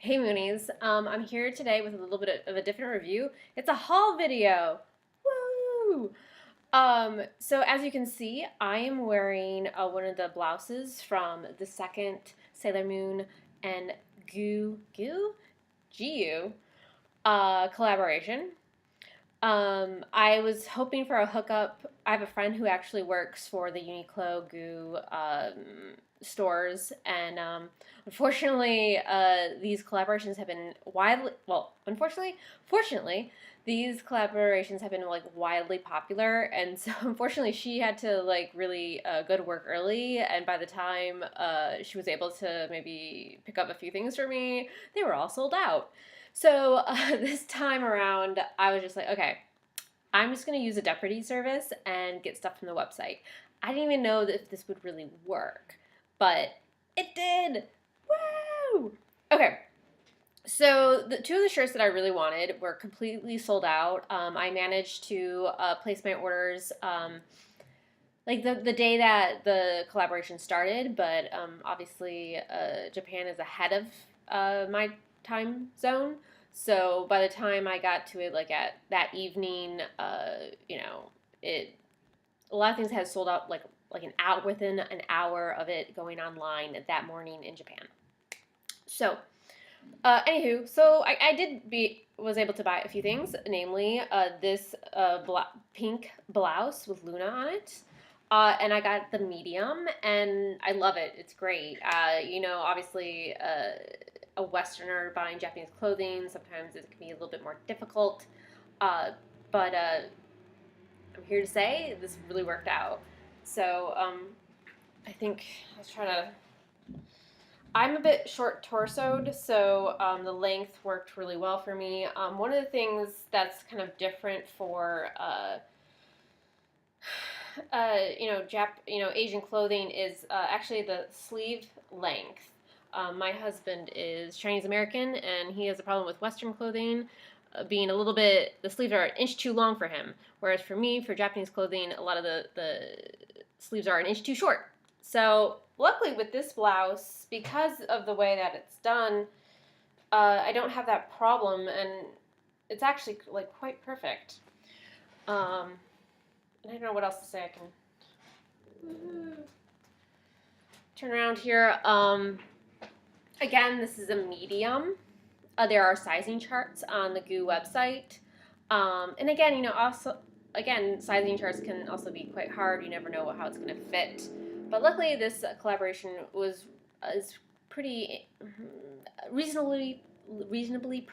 Hey Moonies, I'm here today with a little bit of a different review. It's a haul video. Woo! So as you can see, I am wearing one of the blouses from the second Sailor Moon and GU collaboration. I was hoping for a hookup. I have a friend who actually works for the Uniqlo Goo stores, and unfortunately, these collaborations have been widely well. Fortunately, these collaborations have been like widely popular, and so unfortunately, she had to like really go to work early, and by the time she was able to maybe pick up a few things for me, they were all sold out. So this time around, I was just like, okay, I'm just going to use a Jeopardy service and get stuff from the website. I didn't even know that if this would really work, but it did. Woo! Okay, so the two of the shirts that I really wanted were completely sold out. I managed to place my orders like the day that the collaboration started, but obviously Japan is ahead of my time zone. So by the time I got to it, like at that evening, it a lot of things had sold out like an hour within an hour of it going online that morning in Japan. So anywho, so I was able to buy a few things, namely this pink blouse with Luna on it. And I got the medium, and I love it. It's great. Obviously, a Westerner buying Japanese clothing, sometimes it can be a little bit more difficult. Uh, but I'm here to say this really worked out. So I think let's try to. I'm a bit short torsoed, so the length worked really well for me. One of the things that's kind of different for Asian clothing is actually the sleeve length. My husband is Chinese American, and he has a problem with Western clothing being a little bit, the sleeves are an inch too long for him. Whereas for me, for Japanese clothing, a lot of the sleeves are an inch too short. So luckily with this blouse, because of the way that it's done, I don't have that problem, and it's actually like quite perfect. Um, I don't know what else to say. I can turn around here. Again, this is a medium. There are sizing charts on the GU website. And again, again, sizing charts can also be quite hard. You never know how it's going to fit. But luckily, this collaboration is pretty reasonably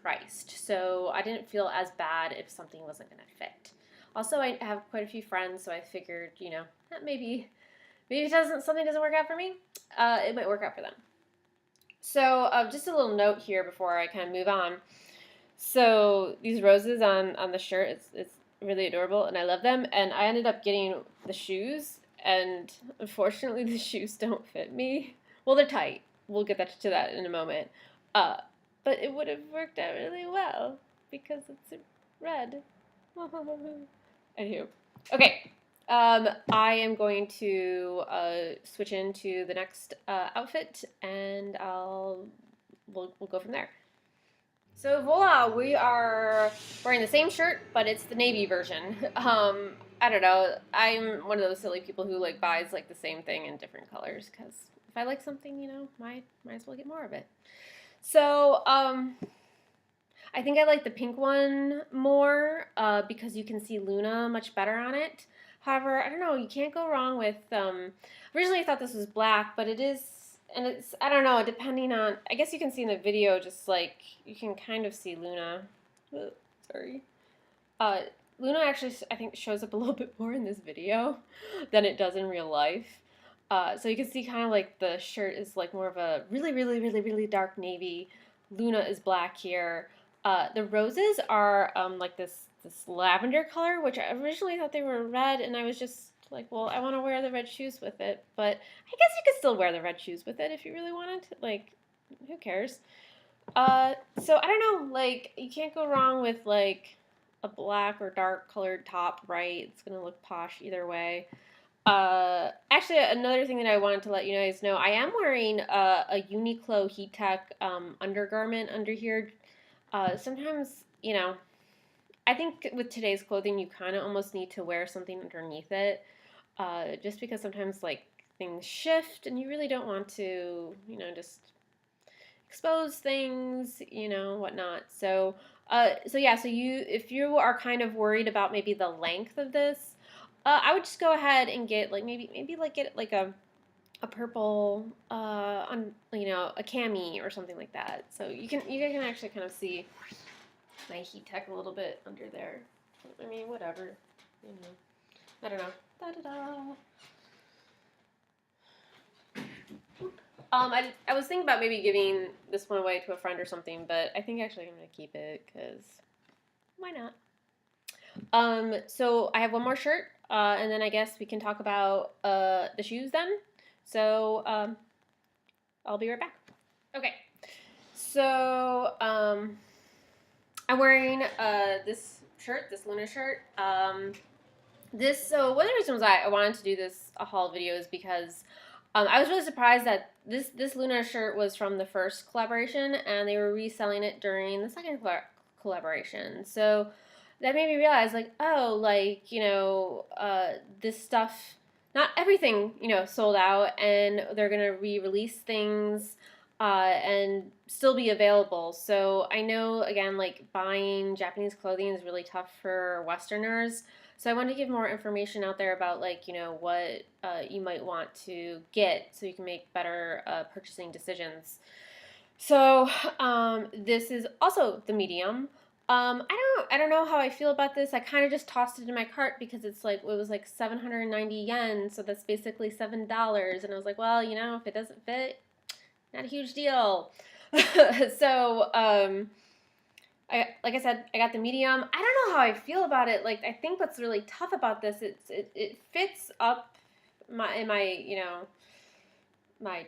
priced. So I didn't feel as bad if something wasn't going to fit. Also, I have quite a few friends, so I figured, that maybe something doesn't work out for me, it might work out for them. So just a little note here before I kind of move on. So these roses on the shirt, it's really adorable, and I love them. And I ended up getting the shoes, and unfortunately the shoes don't fit me. Well, they're tight. We'll get to that in a moment. But it would have worked out really well because it's red. Anywho, okay. I am going to switch into the next outfit, and we'll go from there. So voila, we are wearing the same shirt, but it's the navy version. I don't know. I'm one of those silly people who like buys like the same thing in different colors because if I like something, might as well get more of it. So I think I like the pink one more because you can see Luna much better on it. However, I don't know, you can't go wrong with, originally I thought this was black, but it is, and it's, I don't know, depending on, I guess you can see in the video, just like, you can kind of see Luna. Sorry. Luna actually, I think, shows up a little bit more in this video than it does in real life. So you can see kind of like the shirt is like more of a really dark navy. Luna is black here. The roses are like this lavender color, which I originally thought they were red, and I was just like, well, I want to wear the red shoes with it, but I guess you could still wear the red shoes with it if you really wanted. Like, who cares? So I don't know, like, you can't go wrong with like a black or dark colored top, right? It's gonna look posh either way. Actually, another thing that I wanted to let you guys know, I am wearing a Uniqlo Heat Tech undergarment under here. Sometimes, I think with today's clothing, you kind of almost need to wear something underneath it, just because sometimes like things shift and you really don't want to, just expose things, whatnot. So yeah, so if you are kind of worried about maybe the length of this, I would just go ahead and get like maybe like get like a purple on a cami or something like that. So you can actually kind of see my heat tech a little bit under there. I mean, whatever, you know. I don't know. Da da da. I was thinking about maybe giving this one away to a friend or something, but I think actually I'm gonna keep it because why not? So I have one more shirt, and then I guess we can talk about the shoes then. So I'll be right back. Okay. So I'm wearing this shirt, this Luna shirt. So one of the reasons I wanted to do this a haul video is because I was really surprised that this Luna shirt was from the first collaboration, and they were reselling it during the second collaboration. So that made me realize, like, oh, like this stuff, not everything sold out, and they're gonna re-release things. And still be available. So I know, again, like buying Japanese clothing is really tough for Westerners. So I want to give more information out there about like what you might want to get so you can make better purchasing decisions. So this is also the medium. I don't know how I feel about this. I kind of just tossed it in my cart because it was like 790 yen, so that's basically $7. And I was like, well, if it doesn't fit, not a huge deal. So like I said, I got the medium. I don't know how I feel about it. Like, I think what's really tough about this, it fits up in my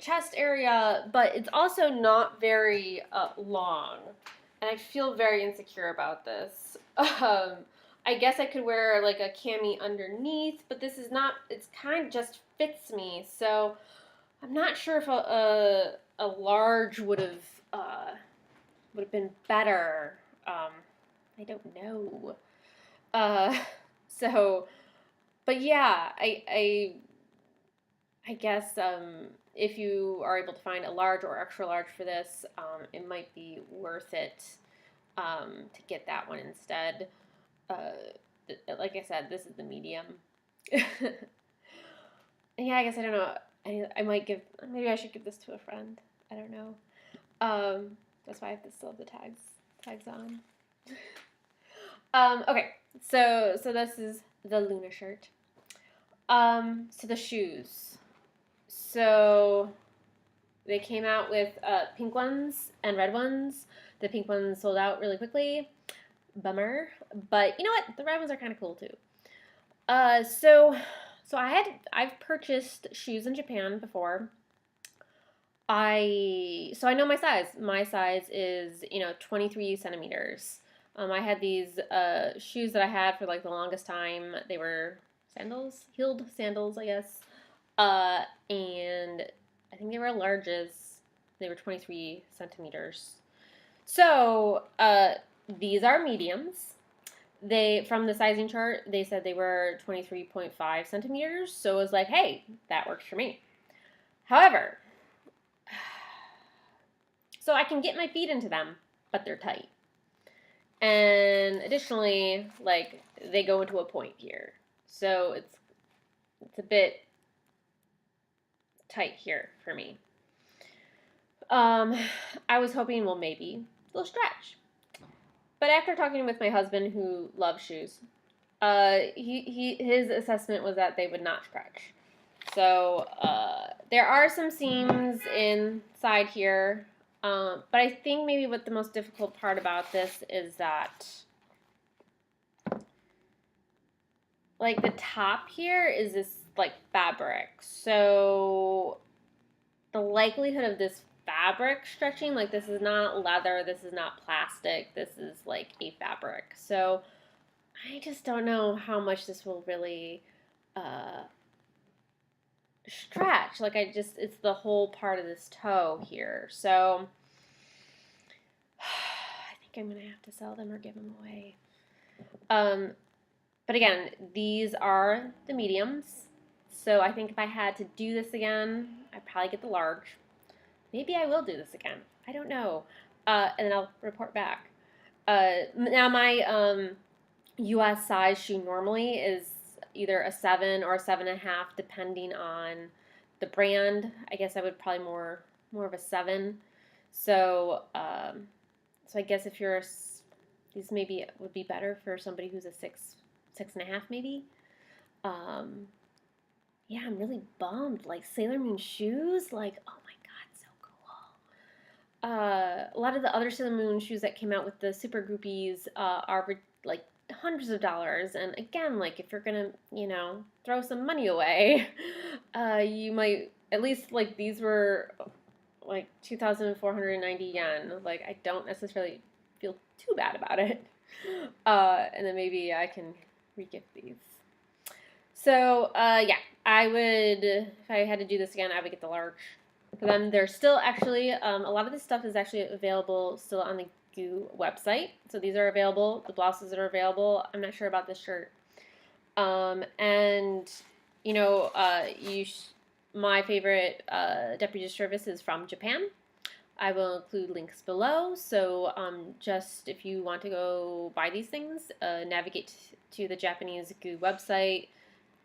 chest area, but it's also not very long, and I feel very insecure about this. I guess I could wear like a cami underneath, but this is not. It's kind of just fits me, so I'm not sure if a large would have been better. I don't know. Uh, so, but yeah, I guess if you are able to find a large or extra large for this, it might be worth it to get that one instead. Uh, like I said, this is the medium. Yeah, I guess I don't know. I might maybe I should give this to a friend. I don't know. That's why I have to still have the tags on. Okay, so this is the Luna shirt. So the shoes. So they came out with pink ones and red ones. The pink ones sold out really quickly. Bummer. But you know what? The red ones are kind of cool too. So I've purchased shoes in Japan before. So I know my size. My size is 23 centimeters. I had these shoes that I had for like the longest time. They were sandals, heeled sandals, I guess. And I think they were larges. They were 23 centimeters. So these are mediums. From the sizing chart, they said they were 23.5 centimeters. So it was like, hey, that works for me. However, so I can get my feet into them, but they're tight. And additionally, like, they go into a point here. So it's a bit tight here for me. I was hoping, well, maybe they'll stretch. But after talking with my husband, who loves shoes, his assessment was that they would not stretch. So there are some seams inside here, but I think maybe what the most difficult part about this is that, like, the top here is this like fabric. So the likelihood of this fabric stretching, like, this is not leather, this is not plastic, this is like a fabric. So I just don't know how much this will really stretch. Like it's the whole part of this toe here. So I think I'm gonna have to sell them or give them away. Um, but again, these are the mediums. So I think if I had to do this again, I'd probably get the large. Maybe I will do this again. I don't know. And then I'll report back. Now my U.S. size shoe normally is either a 7 or a 7.5, depending on the brand. I guess I would probably more of a 7. So so I guess if you're these maybe would be better for somebody who's a 6.5 maybe. Um, yeah, I'm really bummed. Like Sailor Moon shoes, like oh my god, so cool. A lot of the other Sailor Moon shoes that came out with the super groupies are like hundreds of dollars. And again, like if you're gonna, throw some money away, you might at least like these were like 2,490 yen. Like I don't necessarily feel too bad about it. And then maybe I can regift these. So yeah, I would if I had to do this again, I would get the large. For them, they're still actually a lot of this stuff is actually available still on the Goo website. So these are available. The blouses that are available. I'm not sure about this shirt. And you know, my favorite deputy service is from Japan. I will include links below. So just if you want to go buy these things, navigate to the Japanese Goo website.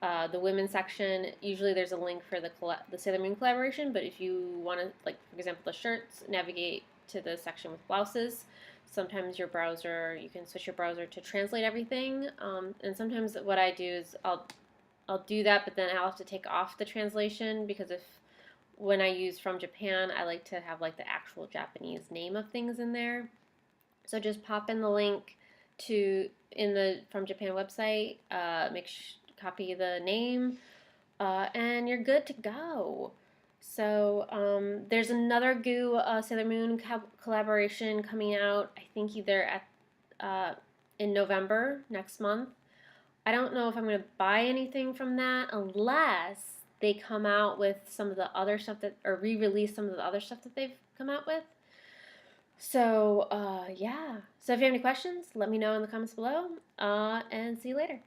The women's section, usually there's a link for the Sailor Moon collaboration, but if you want to, like, for example, the shirts, navigate to the section with blouses. Sometimes your browser, you can switch your browser to translate everything, and sometimes what I do is I'll do that, but then I'll have to take off the translation because when I use from Japan, I like to have like the actual Japanese name of things in there. So just pop in the link in the From Japan website, copy the name, and you're good to go. So there's another Goo Sailor Moon collaboration coming out. I think either in November next month. I don't know if I'm going to buy anything from that unless they come out with some of the other stuff or re-release some of the other stuff that they've come out with. So yeah. So if you have any questions, let me know in the comments below, and see you later.